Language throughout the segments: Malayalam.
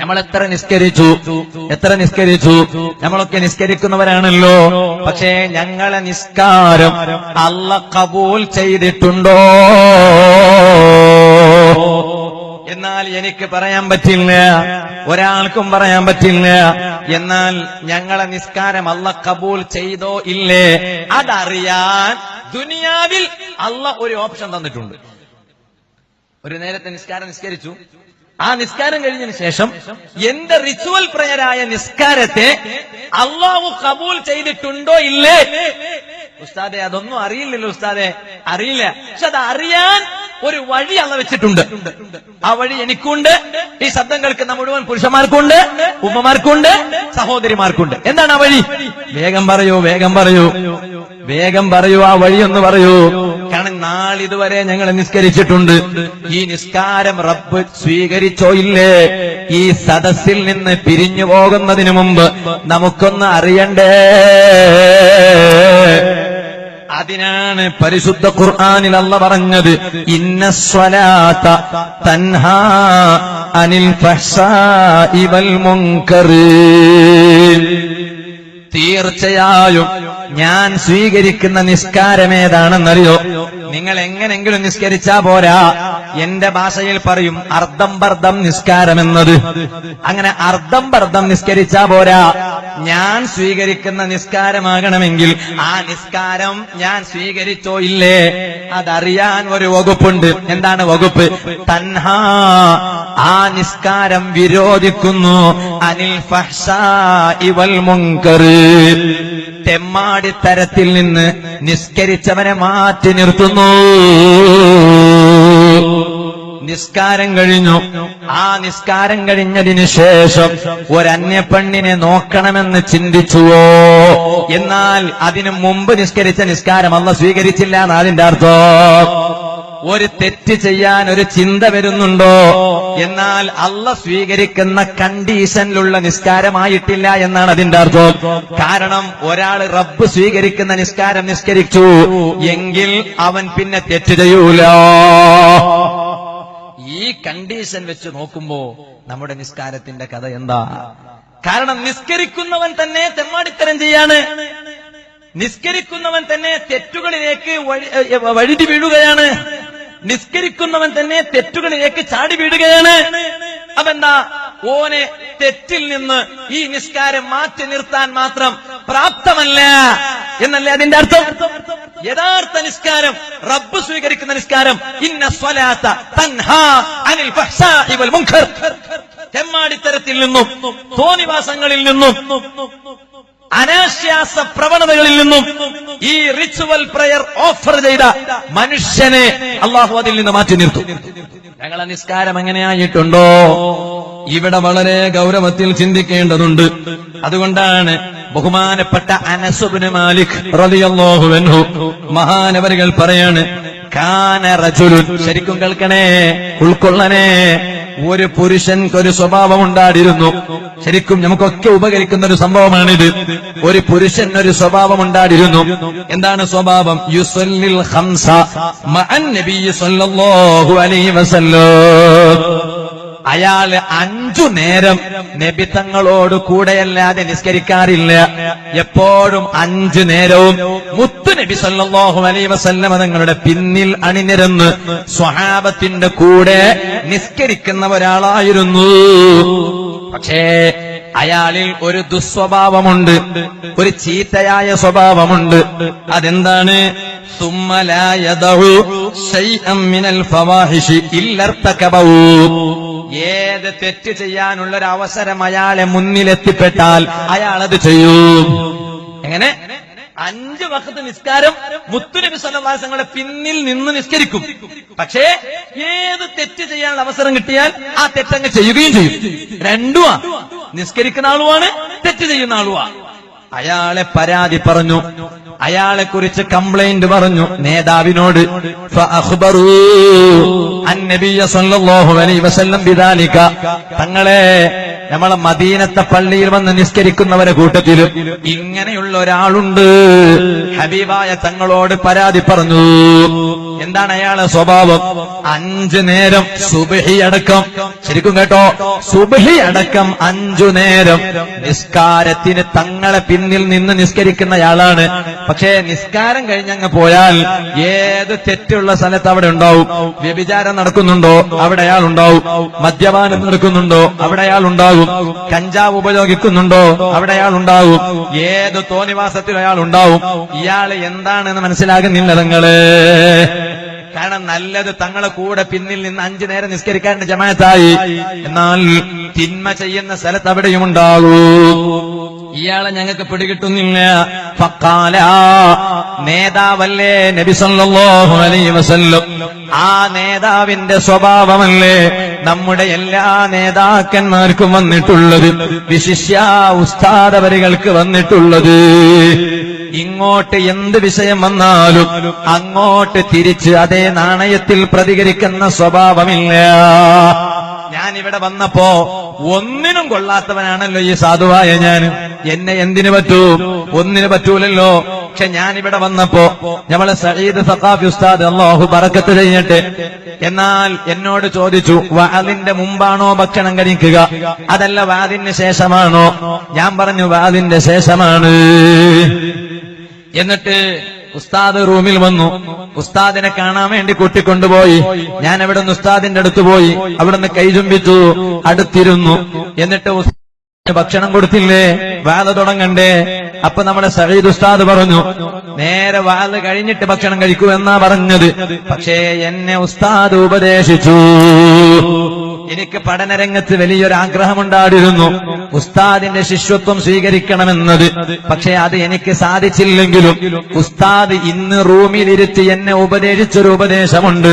നമ്മൾ എത്ര നിസ്കരിച്ചു നമ്മളൊക്കെ നിസ്കരിക്കുന്നവരാണല്ലോ. പക്ഷേ ഞങ്ങളെ നിസ്കാരം അല്ലാഹ് ഖബൂൽ ചെയ്തിട്ടുണ്ടോ? എന്നാൽ എനിക്ക് പറയാൻ പറ്റില്ല, ഒരാൾക്കും പറയാൻ പറ്റില്ല. എന്നാൽ ഞങ്ങളെ നിസ്കാരം അല്ലാഹ് കബൂൽ ചെയ്തോ ഇല്ലേ അതറിയാൻ ദുനിയാവിൽ അല്ലാഹ് ഒരു ഓപ്ഷൻ തന്നിട്ടുണ്ട്. ഒരു നേരത്തെ നിസ്കരിച്ചു, ആ നിസ്കാരം കഴിഞ്ഞതിന് ശേഷം എന്റെ റിച്വൽ പ്രയറായ നിസ്കാരത്തെ അല്ലാഹു കബൂൽ ചെയ്തിട്ടുണ്ടോ ഇല്ലേ? ഉസ്താദെ അതൊന്നും അറിയില്ലല്ലോ ഉസ്താദെ. അറിയില്ല, പക്ഷെ അത് അറിയാൻ ഒരു വഴി അല്ലാഹ് വെച്ചിട്ടുണ്ട്. ആ വഴി എനിക്കുണ്ട്, ഈ ശബ്ദം കേൾക്കുന്ന മുഴുവൻ പുരുഷന്മാർക്കുണ്ട്, ഉമ്മമാർക്കുണ്ട്, സഹോദരിമാർക്കുണ്ട്. എന്താണ് ആ വഴി? വേഗം പറയൂ, ആ വഴി ഒന്ന് പറയൂ. കാരണം നാളിതുവരെ ഞങ്ങൾ നിസ്കരിച്ചിട്ടുണ്ട്. ഈ നിസ്കാരം റബ്ബ് സ്വീകരിച്ചോ ഇല്ലേ? ഈ സദസ്സിൽ നിന്ന് പിരിഞ്ഞു പോകുന്നതിന് മുമ്പ് നമുക്കൊന്ന് അറിയണ്ടേ. അതിനാണ് പരിശുദ്ധ ഖുർആനിൽ അല്ലാഹ് പറഞ്ഞത്, ഇന്നസ്സലാത്ത തൻഹാ അനിൽ ഫഹ്ശാഇ വൽ മുൻകർ. തീർച്ചയായും ഞാൻ സ്വീകരിക്കുന്ന നിസ്കാരം ഏതാണെന്നറിയോ? നിങ്ങൾ എങ്ങനെങ്കിലും നിസ്കരിച്ചാ പോരാ. എന്റെ ഭാഷയിൽ പറയും അർദ്ധംബർദ്ധം നിസ്കാരമെന്നത്. അങ്ങനെ അർദ്ധംബർദ്ധം നിസ്കരിച്ചാ പോരാ. ഞാൻ സ്വീകരിക്കുന്ന നിസ്കാരമാകണമെങ്കിൽ ആ നിസ്കാരം ഞാൻ സ്വീകരിച്ചോ ഇല്ലേ അതറിയാൻ ഒരു വകുപ്പുണ്ട്. എന്താണ് വകുപ്പ്? തൻഹാ, ആ നിസ്കാരം വിരോധിക്കുന്നു, അനിൽ ഫഹ്ശാഇ വൽ മുൻകർ, തെമ്മാടിത്തരത്തിൽ നിന്ന് നിസ്കരിച്ചവനെ മാറ്റി നിർത്തുന്നു. നിസ്കാരം കഴിഞ്ഞു, ആ നിസ്കാരം കഴിഞ്ഞതിന് ശേഷം ഒരന്യപ്പെണ്ണിനെ നോക്കണമെന്ന് ചിന്തിച്ചുവോ? എന്നാൽ അതിനു മുമ്പ് നിസ്കരിച്ച നിസ്കാരം അല്ലാഹ് സ്വീകരിച്ചില്ല എന്ന് അതിന്റെ അർത്ഥം. ഒരു തെറ്റ് ചെയ്യാൻ ഒരു ചിന്ത വരുന്നുണ്ടോ? എന്നാൽ അല്ലാഹ് സ്വീകരിക്കുന്ന കണ്ടീഷനിലുള്ള നിസ്കാരമായിട്ടില്ല എന്നാണ് അതിന്റെ അർത്ഥം. കാരണം ഒരാൾ റബ്ബ് സ്വീകരിക്കുന്ന നിസ്കാരം നിസ്കരിച്ചു എങ്കിൽ അവൻ പിന്നെ തെറ്റ് ചെയ്യൂല. ഈ കണ്ടീഷൻ വെച്ച് നോക്കുമ്പോ നമ്മുടെ നിസ്കാരത്തിന്റെ കഥ എന്താ? കാരണം നിസ്കരിക്കുന്നവൻ തന്നെ തെമ്മാടിത്തരം ചെയ്യാണ്, നിസ്കരിക്കുന്നവൻ തന്നെ തെറ്റുകളിലേക്ക് വഴുതി വീഴുകയാണ്, നിസ്കരിക്കുന്നവൻ തന്നെ തെറ്റുകളിലേക്ക് ചാടി വീഴുകയാണ്. അതെന്താ? ഓനെ തെറ്റിൽ നിന്ന് ഈ നിസ്കാരം മാറ്റി നിർത്താൻ മാത്രം പ്രാപ്തമല്ല എന്നല്ലേ അതിന്റെ അർത്ഥം. യഥാർത്ഥ നിസ്കാരം, റബ്ബ് സ്വീകരിക്കുന്ന നിസ്കാരം, ഇന്ന സ്വലാത്ത തൻഹാ അനിൽ ഫഹ്ശാഇ വൽ മുൻകർ, തെമ്മാടിത്തരത്തിൽ നിന്നും തോന്നിവാസങ്ങളിൽ നിന്നും അനാശ്വാസ പ്രവണതകളിൽ നിന്നും ഈ റിച്വൽ പ്രയർ ഓഫർ ചെയ്ത മനുഷ്യനെ അല്ലാഹു അതിൽ നിന്ന് മാറ്റി നിർത്തും. ഞങ്ങളെ നിസ്കാരം എങ്ങനെയായിട്ടുണ്ടോ? ഇവിടെ വളരെ ഗൗരവത്തിൽ ചിന്തിക്കേണ്ടതുണ്ട്. അതുകൊണ്ടാണ് ബഹുമാനപ്പെട്ട അനസ് ഇബ്നു മാലിക് റളിയല്ലാഹു അൻഹു മഹാനവരികൾ പറയാണ്, കാന റജുലുൻ, ശരിക്കും കേൾക്കണേ, ഉൾക്കൊള്ളണേ, ഒരു പുരുഷൻക്കൊരു സ്വഭാവം ഉണ്ടായിരുന്നു. ശരിക്കും നമുക്കൊക്കെ ഉപകരിക്കുന്ന ഒരു സംഭവമാണിത്. ഒരു പുരുഷൻ ഒരു സ്വഭാവം ഉണ്ടായിരുന്നു. എന്താണ് സ്വഭാവം? യുസല്ലിൽ ഖംസ മഅൻ നബി സല്ലല്ലാഹു അലൈഹി വസല്ലം. അയാള് 5 നേരം നബി തങ്ങളോട് കൂടെയല്ലാതെ നിസ്കരിക്കാറില്ല. എപ്പോഴും 5 നേരവും മുത്തു നബി സല്ലല്ലാഹു അലൈഹി വസല്ലം തങ്ങളുടെ പിന്നിൽ അണിനിരന്ന് സ്വഹാബത്തിന്റെ കൂടെ നിസ്കരിക്കുന്ന ഒരാളായിരുന്നു. പക്ഷേ അയാളിൽ ഒരു ദുസ്വഭാവമുണ്ട്, ഒരു ചീത്തയായ സ്വഭാവമുണ്ട്. അതെന്താണ്? ثم لا يدع شيئا من الفواحش إلا ارتكبه. ഏത് തെറ്റ് ചെയ്യാനുള്ള ഒരു അവസരം അയാളെ മുന്നിലെത്തിപ്പെട്ടാൽ അയാളത് ചെയ്യും. എങ്ങനെ? 5 വഖത്ത് നിസ്കാരം മുത്തുനബി സ്വല്ലല്ലാഹു അലൈഹി വസല്ലം പിന്നിൽ നിന്ന് നിസ്കരിക്കും. പക്ഷേ ഏത് തെറ്റ് ചെയ്യാനുള്ള അവസരം കിട്ടിയാൽ ആ തെറ്റങ്ങ് ചെയ്യുകയും ചെയ്യും. രണ്ടുമാ, നിസ്കരിക്കുന്ന ആളുമാണ്, തെറ്റ് ചെയ്യുന്ന ആളുമാണ്. അയാളെ പരാതി പറഞ്ഞു, അയാളെ കുറിച്ച് കംപ്ലൈന്റ് പറഞ്ഞു നേതാവിനോട്. ഫഅഖ്ബറൂ അൻ നബിയ സല്ലല്ലാഹു അലൈഹി വസല്ലം ബിദാലിക. തങ്ങളെ നമ്മളെ മദീനത്തെ പള്ളിയിൽ വന്ന് നിസ്കരിക്കുന്നവരെ കൂട്ടത്തിലും ഇങ്ങനെയുള്ള ഒരാളുണ്ട്. ഹബീബായ തങ്ങളോട് പരാതി പറഞ്ഞു. എന്താണ് അയാളെ സ്വഭാവം? 5 നേരം സുബ്ഹി അടക്കം, ശരിക്കും കേട്ടോ, സുബ്ഹി അടക്കം 5 നേരം നിസ്കാരത്തിന് തങ്ങളെ പിന്നിൽ നിന്ന് നിസ്കരിക്കുന്നയാളാണ്. പക്ഷേ നിസ്കാരം കഴിഞ്ഞങ്ങ് പോയാൽ ഏത് തെറ്റുള്ള സ്ഥലത്ത് അവിടെ ഉണ്ടാവും. വ്യഭിചാരം നടക്കുന്നുണ്ടോ അവിടെ അയാൾ ഉണ്ടാവും. മദ്യപാനം നടക്കുന്നുണ്ടോ അവിടെ അയാൾ ഉണ്ടാകും. കഞ്ചാവ് ഉപയോഗിക്കുന്നുണ്ടോ അവിടെ അയാൾ ഉണ്ടാകും. ഏത് തോന്നിവാസത്തിലും അയാൾ ഉണ്ടാവും. ഇയാൾ എന്താണെന്ന് മനസ്സിലാകുന്നില്ല നിങ്ങള്. കാരണം നല്ലത് തങ്ങളെ കൂടെ പിന്നിൽ നിന്ന് 5 നേരം നിസ്കരിക്കാനുള്ള ജമാഅത്തായി. എന്നാൽ തിന്മ ചെയ്യുന്ന സ്ഥലത്ത് അവിടെയും ഉണ്ടാകൂ. ഇയാളെ ഞങ്ങൾക്ക് പിടികിട്ടുന്നില്ല. ഫഖാല, നേതാവല്ലേ നബി സല്ലല്ലാഹു അലൈഹി വസല്ലം, ആ നേതാവിന്റെ സ്വഭാവമല്ലേ നമ്മുടെ എല്ലാ നേതാക്കന്മാർക്കും വന്നിട്ടുള്ളത്, വിശിഷ്യ ഉസ്താദവരികൾക്ക് വന്നിട്ടുള്ളത്. ഇങ്ങോട്ട് എന്ത് വിഷയം വന്നാലും അങ്ങോട്ട് തിരിച്ച് അതേ നാണയത്തിൽ പ്രതികരിക്കുന്ന സ്വഭാവമില്ല. ഞാനിവിടെ വന്നപ്പോ ഒന്നിനും കൊള്ളാത്തവനാണല്ലോ ഈ സാധുവായ ഞാൻ. എന്നെ എന്തിനു പറ്റൂ? ഒന്നിനു പറ്റൂലല്ലോ. പക്ഷെ ഞാനിവിടെ വന്നപ്പോ നമ്മളെ സഈദ് സഖാഫി ഉസ്താദ്, അല്ലാഹു ബറക്കത്ത് ചെയ്യട്ടെ, എന്നാൽ എന്നോട് ചോദിച്ചു, വഅദിന്റെ മുമ്പാണോ ഭക്ഷണം കഴിക്കുക അതല്ല വഅദിന് ശേഷമാണോ? ഞാൻ പറഞ്ഞു വഅദിന്റെ ശേഷമാണ്. എന്നിട്ട് ഉസ്താദ് റൂമിൽ വന്നു. ഉസ്താദിനെ കാണാൻ വേണ്ടി കൂട്ടിക്കൊണ്ടുപോയി. ഞാൻ അവിടെ നിന്ന് ഉസ്താദിന്റെ അടുത്ത് പോയി. അവിടുന്ന് കൈ ചുംബിച്ചു, അടുത്തിരുന്നു. എന്നിട്ട് ഭക്ഷണം കൊടുത്തില്ലേ, വാദ തുടങ്ങണ്ടേ? അപ്പൊ നമ്മുടെ സഈദ് ഉസ്താദ് പറഞ്ഞു, നേരെ വാദ കഴിഞ്ഞിട്ട് ഭക്ഷണം കഴിക്കൂ എന്നാ പറഞ്ഞത്. പക്ഷേ എന്നെ ഉസ്താദ് ഉപദേശിച്ചു. എനിക്ക് പഠനരംഗത്ത് വലിയൊരു ആഗ്രഹമുണ്ടായിരുന്നു, ഉസ്താദിന്റെ ശിഷ്യത്വം സ്വീകരിക്കണമെന്നത്. പക്ഷേ അത് എനിക്ക് സാധിച്ചില്ലെങ്കിലും ഉസ്താദ് ഇന്ന് റൂമിലിരുത്തി എന്നെ ഉപദേശിച്ചൊരു ഉപദേശമുണ്ട്.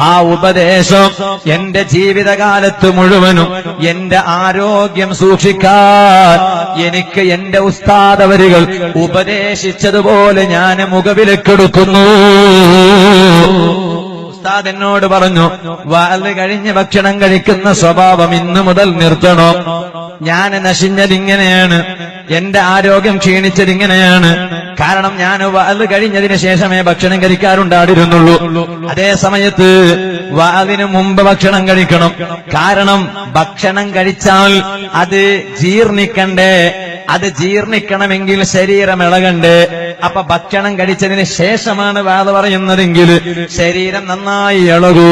ആ ഉപദേശം എന്റെ ജീവിതകാലത്ത് മുഴുവനും എന്റെ ആരോഗ്യം സൂക്ഷിക്കാൻ എനിക്ക് എന്റെ ഉസ്താദവരികൾ ഉപദേശിച്ചതുപോലെ ഞാൻ മുഖവിലക്കെടുക്കുന്നു. ഉസ്താദ് എന്നോട് പറഞ്ഞു, വാല് കഴിഞ്ഞ് ഭക്ഷണം കഴിക്കുന്ന സ്വഭാവം ഇന്ന് മുതൽ നിർത്തണം. ഞാൻ നശിഞ്ഞതിങ്ങനെയാണ്, എന്റെ ആരോഗ്യം ക്ഷീണിച്ചതിങ്ങനെയാണ്. കാരണം ഞാൻ വാല് കഴിഞ്ഞതിന് ശേഷമേ ഭക്ഷണം കഴിക്കാറുണ്ടായിരുന്നുള്ളൂ. അതേ സമയത്ത് വാലിന് മുമ്പ് ഭക്ഷണം കഴിക്കണം. കാരണം ഭക്ഷണം കഴിച്ചാൽ അത് ജീർണിക്കണ്ടേ, അത് ജീർണിക്കണമെങ്കിൽ ശരീരം ഇളകണ്ടേ. അപ്പൊ ഭക്ഷണം കഴിച്ചതിന് ശേഷമാണ് വാല് പറയുന്നതെങ്കിൽ ശരീരം നന്നായി ഇളകൂ.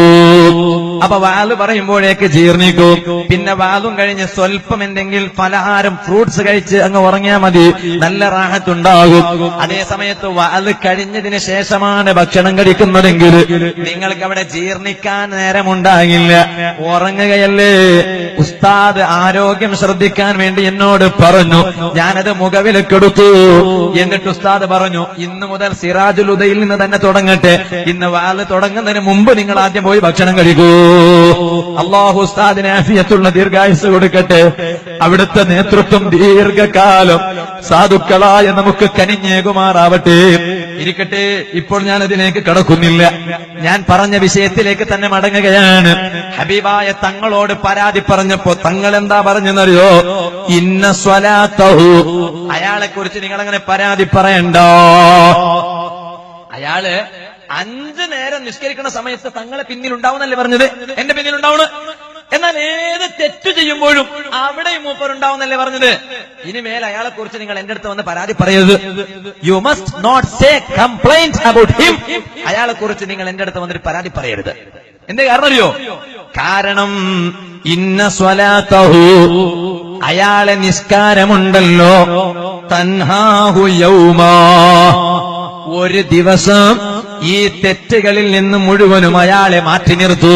അപ്പൊ വാല് പറയുമ്പോഴേക്ക് ജീർണിക്കും. പിന്നെ വാലും കഴിഞ്ഞ് സ്വല്പം എന്തെങ്കിലും പലഹാരം ഫ്രൂട്ട്സ് കഴിച്ച് അങ്ങ് ഉറങ്ങിയാൽ മതി, നല്ല റാഹത്തുണ്ടാകും. അതേ സമയത്ത് വാല് കഴിഞ്ഞതിന് ശേഷമാണ് ഭക്ഷണം കഴിക്കുന്നതെങ്കിൽ നിങ്ങൾക്ക് അവിടെ ജീർണിക്കാൻ നേരമുണ്ടാകില്ല, ഉറങ്ങുകയല്ലേ. ഉസ്താദ് ആരോഗ്യം ശ്രദ്ധിക്കാൻ വേണ്ടി എന്നോട് പറഞ്ഞു. ഞാനത് മുഖവിലക്കെടുത്തു. എന്നിട്ട് ഉസ്താദ് പറഞ്ഞു, ഇന്ന് മുതൽ സിറാജുൽ ഉദയിൽ നിന്ന് തന്നെ തുടങ്ങട്ടെ. ഇന്ന് വാല് തുടങ്ങുന്നതിന് മുമ്പ് നിങ്ങൾ ആദ്യം പോയി ഭക്ഷണം കഴിക്കൂ. അല്ലാഹു ഉസ്താദിന് ആഫിയത്തുള്ള ദീർഘായുസ് കൊടുക്കട്ടെ. അവിടുത്തെ നേതൃത്വം ദീർഘകാലം സാധുക്കളായ നമുക്ക് കനിഞ്ഞേകുമാറാവട്ടെ. ഇരിക്കട്ടെ, ഇപ്പോൾ ഞാൻ അതിലേക്ക് കടക്കുന്നില്ല. ഞാൻ പറഞ്ഞ വിഷയത്തിലേക്ക് തന്നെ മടങ്ങുകയാണ്. ഹബീബായ തങ്ങളോട് പരാതി പറഞ്ഞപ്പോ തങ്ങൾ എന്താ പറഞ്ഞെന്നറിയോ? ഇന്ന സ്വലാത്തഹു, അയാളെ കുറിച്ച് നിങ്ങൾ അങ്ങനെ പരാതി പറയണ്ട. അയാള് 5 നേരം നിസ്കരിക്കുന്ന സമയത്ത് തങ്ങളെ പിന്നിലുണ്ടാവുന്നല്ലേ പറഞ്ഞത്? എന്റെ പിന്നിലുണ്ടാവുന്നു. എന്നാൽ ഏത് തെറ്റ് ചെയ്യുമ്പോഴും അവിടെയും മൂപ്പരുണ്ടാവുന്നല്ലേ പറഞ്ഞത്? ഇനിമേൽ അയാളെ കുറിച്ച് നിങ്ങൾ എന്റെ അടുത്ത് വന്ന് പരാതി പറയരുത്. You must not say complain about him. അയാളെ കുറിച്ച് നിങ്ങൾ എന്റെ അടുത്ത് വന്നിട്ട് പരാതി പറയരുത്. എന്തേ കാരണം അറിയോ? കാരണം ഇന്ന സ്വലാത്തഹു, അയാളെ നിസ്കാരമുണ്ടല്ലോ, തൻഹാഹു യൗമാ, ഒരു ദിവസം ഈ തെറ്റുകളിൽ നിന്ന് മുഴുവനും അയാളെ മാറ്റി നിർത്തൂ.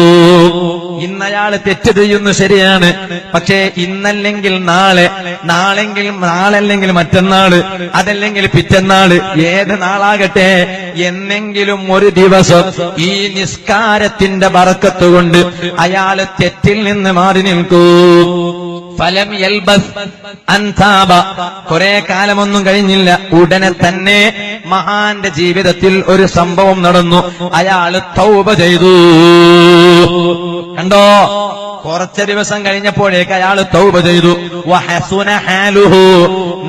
ഇന്നയാള് തെറ്റ് ചെയ്യുന്നു ശരിയാണ്, പക്ഷേ ഇന്നല്ലെങ്കിൽ നാളെ, നാളല്ലെങ്കിൽ മറ്റന്നാള്, അതല്ലെങ്കിൽ പിറ്റന്നാള്, ഏത് നാളാകട്ടെ എന്നെങ്കിലും ഒരു ദിവസം ഈ നിസ്കാരത്തിന്റെ ബറക്കത്ത് കൊണ്ട് അയാള് തെറ്റിൽ നിന്ന് മാറി നിൽക്കൂ. ഫലം യൽബസ് അൻതാബ, കുറെ കാലമൊന്നും കഴിഞ്ഞില്ല, ഉടനെ തന്നെ മഹാന്റെ ജീവിതത്തിൽ ഒരു സംഭവം നടന്നു. അയാള് തൗബ ചെയ്തു. കണ്ടോ, കുറച്ച് ദിവസം കഴിഞ്ഞപ്പോഴേക്ക് അയാൾ തൗബ ചെയ്തു. വഹസുന ഹാലുഹു,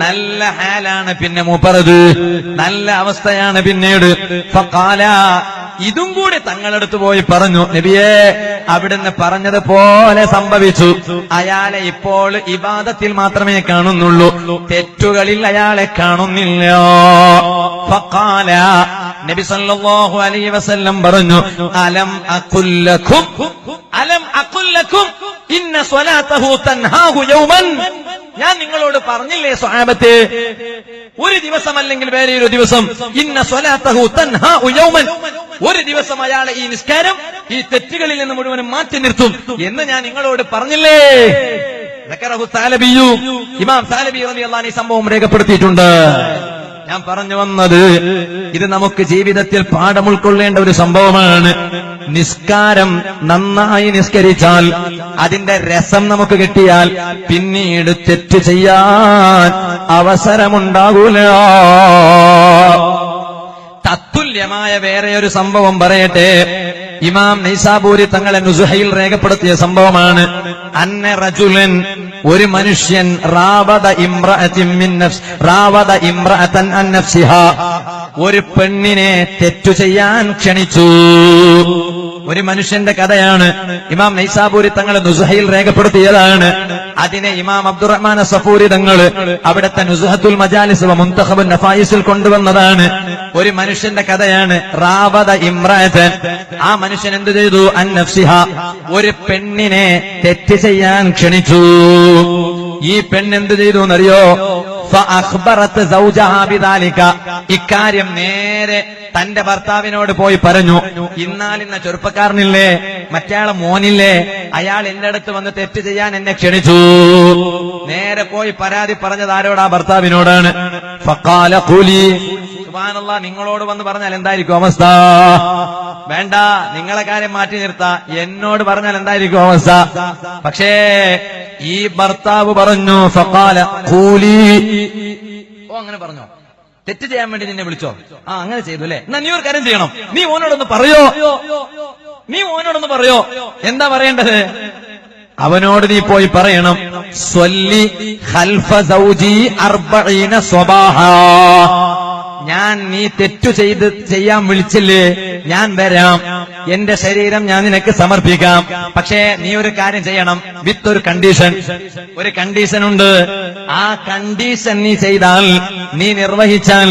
നല്ല ഹാലാണ് പിന്നെ മൂപ്പറത്, നല്ല അവസ്ഥയാണ് പിന്നീട്. ഫഖാല, ഇതും കൂടി തങ്ങളടുത്ത് പോയി പറഞ്ഞു, നബിയേ അവിടുന്ന് പറഞ്ഞതുപോലെ സംഭവിച്ചു. അയാളെ ഇപ്പോൾ ഇബാദത്തിൽ മാത്രമേ കാണുന്നുള്ളൂ, തെറ്റുകളിൽ അയാളെ കാണുന്നില്ല. ഫഖാല, നബി സല്ലല്ലാഹു അലൈഹി വസല്ലം പറഞ്ഞു, അലം അഖുൽ ലക്കും ഇന്ന സ്വലാത്തഹു തൻഹാഹു യൗമൻ. ഞാൻ നിങ്ങളോട് പറഞ്ഞില്ലേ സ്വഹാബത്തെ, ഒരു ദിവസം അല്ലെങ്കിൽ വേറെ ഒരു ദിവസം, ഇന്ന സ്വലാത്തഹു തൻഹാഹു യൗമൻ, ഒരു ദിവസം അയാളെ ഈ നിസ്കാരം ഈ തെറ്റുകളിൽ നിന്ന് മുഴുവനും മാറ്റി നിർത്തും എന്ന് ഞാൻ നിങ്ങളോട് പറഞ്ഞില്ലേ. ഇമാം സാലബി റളിയല്ലാഹു അൻഹു ഈ സംഭവം രേഖപ്പെടുത്തിയിട്ടുണ്ട്. ഞാൻ പറഞ്ഞു വന്നത്, ഇത് നമുക്ക് ജീവിതത്തിൽ പാഠം ഉൾക്കൊള്ളേണ്ട ഒരു സംഭവമാണ്. നിസ്കാരം നന്നായി നിസ്കരിച്ചാൽ, അതിന്റെ രസം നമുക്ക് കിട്ടിയാൽ പിന്നീട് തെറ്റ് ചെയ്യാൻ അവസരമുണ്ടാകൂല. തത്തുല്യമായ വേറെ ഒരു സംഭവം പറയട്ടെ. ഇമാം നൈസാബൂരി തങ്ങളെ നുസുഹയിൽ രേഖപ്പെടുത്തിയ സംഭവമാണ്. അന്ന റജുലൻ, ഒരു മനുഷ്യൻ, റാവദ ഇംറഅതൻ അൻ നഫ്സിഹാ, ഒരു പെണ്ണിനെ തെറ്റു ചെയ്യാൻ ക്ഷണിച്ചു. ഒരു മനുഷ്യന്റെ കഥയാണ്. ഇമാം നൈസാബൂരി തങ്ങൾ നുസുഹയിൽ രേഖപ്പെടുത്തിയതാണ്. അതിനെ ഇമാം അബ്ദുറഹ്മാൻ സഫൂരി തങ്ങൾ അവിടുത്തെ നുസുഹത്തുൽ മജാലിസ് വ മുൻതഖബുൻ നഫായിസിൽ കൊണ്ടുവന്നതാണ്. ഒരു മനുഷ്യന്റെ കഥയാണ്. റാവദ ഇംറഅതൻ, ആ മനുഷ്യൻ എന്ത് ചെയ്തു? അൻ നഫ്സിഹാ, ഒരു പെണ്ണിനെ തെറ്റ് ചെയ്യാൻ ക്ഷണിച്ചു. ഈ പെണ്ണെന്ത് ചെയ്തു എന്നറിയോ? ഫഅഖ്ബറത് സൗജഹാ ബിദാലിക, ഇക്കാര്യം നേരെ തന്റെ ഭർത്താവിനോട് പോയി പറഞ്ഞു. ഇന്നാലിന്ന ചെറുപ്പക്കാരനില്ലേ, മറ്റയാളെ മോനില്ലേ, അയാൾ എന്റെ അടുത്ത് വന്ന് തെറ്റ് ചെയ്യാൻ എന്നെ ക്ഷണിച്ചു. നേരെ പോയി പരാതി പറഞ്ഞത് ആരോടാ? ഭർത്താവിനോടാണ്. ഫഖാല ഖുലി, സുബ്ഹാനല്ലാഹ്, നിങ്ങളോട് വന്ന് പറഞ്ഞാൽ എന്തായിരിക്കും അവസ്ഥ? വേണ്ട, നിങ്ങളെ കാര്യം മാറ്റി നിർത്താ, എന്നോട് പറഞ്ഞാൽ എന്തായിരിക്കും അവസ്ഥ? പക്ഷേ ഈ ഭർത്താവ് പറഞ്ഞു, ഫഖാല ഖൂലി, ഓ അങ്ങനെ പറഞ്ഞോ, തെറ്റ് ചെയ്യാൻ വേണ്ടി നിന്നെ വിളിച്ചോ? ആ അങ്ങനെ ചെയ്തു അല്ലേ? എന്നാ നീ ഒരു കാര്യം ചെയ്യണം, നീ ഓനോടൊന്ന് പറയോ. എന്താ പറയേണ്ടത്? അവനോട് നീ പോയി പറയണം, സ്വല്ലി ഖൽഫ സൗജി 40 സ്വബാഹാ, ഞാൻ നീ തെറ്റു ചെയ്യാൻ വിളിച്ചില്ലേ, ഞാൻ വരാം, എന്റെ ശരീരം ഞാൻ നിനക്ക് സമർപ്പിക്കാം. പക്ഷേ നീ ഒരു കാര്യം ചെയ്യണം, വിത്ത് ഒരു കണ്ടീഷൻ. ഒരു കണ്ടീഷൻ ഉണ്ട്. ആ കണ്ടീഷൻ നീ ചെയ്താൽ, നീ നിർവഹിച്ചാൽ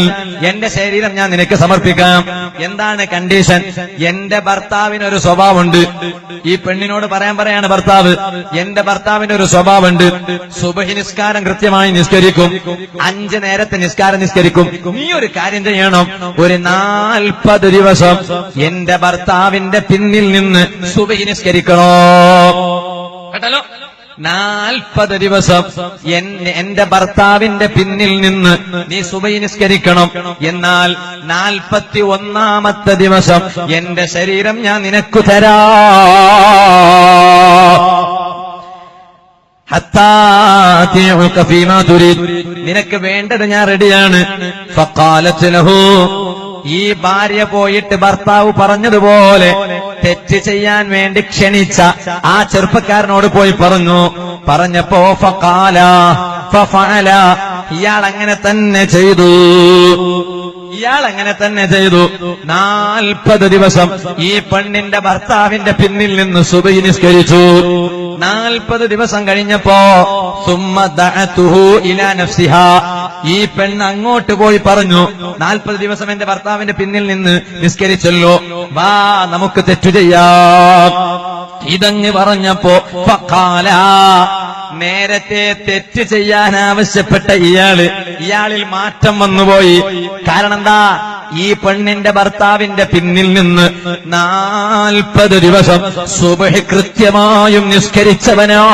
എന്റെ ശരീരം ഞാൻ നിനക്ക് സമർപ്പിക്കാം. എന്താണ് കണ്ടീഷൻ? എന്റെ ഭർത്താവിനൊരു സ്വഭാവമുണ്ട്. ഈ പെണ്ണിനോട് പറയാണ് ഭർത്താവ്, എന്റെ ഭർത്താവിന് ഒരു സ്വഭാവമുണ്ട്. സുബഹി നിസ്കാരം കൃത്യമായി നിസ്കരിക്കും, 5 നേരത്തെ നിസ്കാരം നിസ്കരിക്കും. നീ ഒരു കാര്യം ചെയ്യണം, ഒരു 40 ദിവസം എന്റെ ഭർത്താവിന്റെ പിന്നിൽ നിന്ന് സുബഹി നിസ്കരിക്കണോ? കേട്ടല്ലോ, 40 ദിവസം എന്റെ ഭർത്താവിന്റെ പിന്നിൽ നിന്ന് നീ സുബഹി നിസ്കരിക്കണം. എന്നാൽ 41ാമത്തെ ദിവസം എന്റെ ശരീരം ഞാൻ നിനക്കു തരാം. നിനക്ക് വേണ്ടത് ഞാൻ റെഡിയാണ്. ഫഖാലത് ലഹു, ഈ ഭാര്യ പോയിട്ട് ഭർത്താവ് പറഞ്ഞതുപോലെ തെറ്റ് ചെയ്യാൻ വേണ്ടി ക്ഷണിച്ച ആ ചെറുപ്പക്കാരനോട് പോയി പറഞ്ഞപ്പോ ഫഖാല ഫഫഅല, ഇയാൾ അങ്ങനെ തന്നെ ചെയ്തു. 40 ദിവസം ഈ പെണ്ണിന്റെ ഭർത്താവിന്റെ പിന്നിൽ നിന്ന് സുബഹി നിസ്കരിച്ചു. 40 ദിവസം കഴിഞ്ഞപ്പോ സുമ്മ ദഅതുഹു ഇലാ നഫ്സിഹാ, ഈ പെണ്ണ് അങ്ങോട്ട് പോയി പറഞ്ഞു, 40 ദിവസം എന്റെ ഭർത്താവിന്റെ പിന്നിൽ നിന്ന് നിസ്കരിച്ചല്ലോ, വാ നമുക്ക് തെറ്റു ചെയ്യാം. ഇതങ്ങ് പറഞ്ഞപ്പോ ഫഖാല, നേരത്തെ തെറ്റ് ചെയ്യാൻ ആവശ്യപ്പെട്ട ഇയാളിൽ മാറ്റം വന്നുപോയി. കാരണം എന്താ? ഈ പെണ്ണിന്റെ ഭർത്താവിന്റെ പിന്നിൽ നിന്ന് 40 ദിവസം സുബഹി കൃത്യമായും നിസ്കരിച്ചവനോ.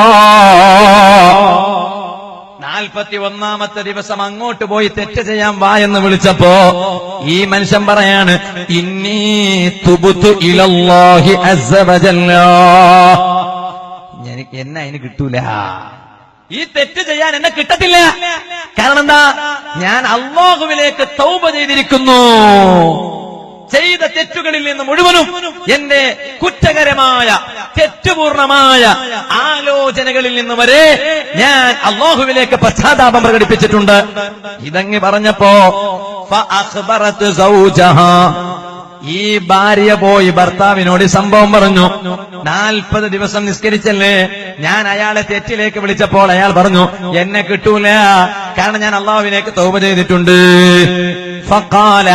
41ാമത്തെ ദിവസം അങ്ങോട്ട് പോയി തെറ്റ് ചെയ്യാൻ വാ എന്ന് വിളിച്ചപ്പോ ഈ മനുഷ്യൻ പറയാണ്, ഇന്നി തുബ്തു ഇലല്ലാഹി അസ്സ വജല്ല, എന്നെ അതിന് കിട്ടൂല, ഈ തെറ്റ് ചെയ്യാൻ എന്നെ കിട്ടത്തില്ല. കാരണം എന്താ? ഞാൻ അല്ലാഹുവിലേക്ക് തൗബ ചെയ്തിരിക്കുന്നു. ചെയ്ത തെറ്റുകളിൽ നിന്ന് മുഴുവനും എന്റെ കുറ്റകരമായ തെറ്റുപൂർണമായ ആലോചനകളിൽ നിന്ന് വരെ ഞാൻ അല്ലാഹുവിലേക്ക് പശ്ചാത്താപം പ്രകടിപ്പിച്ചിട്ടുണ്ട്. ഇതങ്ങ് പറഞ്ഞപ്പോ ഫഅഖ്ബറത് സൗജഹാ, ഈ ഭാര്യ പോയി ഭർത്താവിനോട് സംഭവം പറഞ്ഞു. 40 ദിവസം നിസ്കരിച്ചല്ലേ, ഞാൻ അയാളെ തെറ്റിലേക്ക് വിളിച്ചപ്പോൾ അയാൾ പറഞ്ഞു എന്നെ കിട്ടൂല, കാരണം ഞാൻ അല്ലാഹുവിലേക്ക് തൗബ ചെയ്തിട്ടുണ്ട്. ഫഖാല,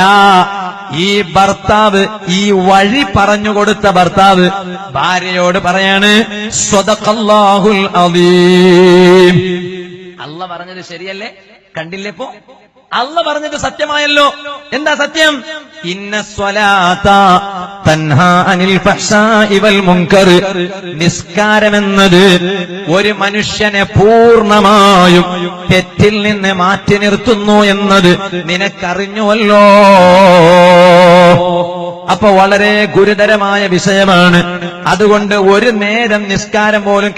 ഈ ഭർത്താവ്, ഈ വഴി പറഞ്ഞുകൊടുത്ത ഭർത്താവ് ഭാര്യയോട് പറയാണ് സ്വദഖല്ലാഹുൽ അദീം, അല്ലാഹ് പറഞ്ഞത് ശരിയല്ലേ, കണ്ടില്ലേ ഇപ്പോ അല്ലാഹ് പറഞ്ഞത് സത്യമായല്ലോ. എന്താ സത്യം? ഇന്ന സ്വലാത്ത തൻഹാ അനിൽ ഫഹ്ശാഇ വൽ മുൻകർ, നിസ്കാരമെന്നത് ഒരു മനുഷ്യനെ പൂർണ്ണമായും തെറ്റിൽ നിന്ന് മാറ്റി നിർത്തുന്നു എന്നത് നിനക്കറിഞ്ഞുവല്ലോ. അപ്പൊ വളരെ ഗുരുതരമായ വിഷയമാണ്. അതുകൊണ്ട് ഒരു നേരം നിസ്കാരം പോലും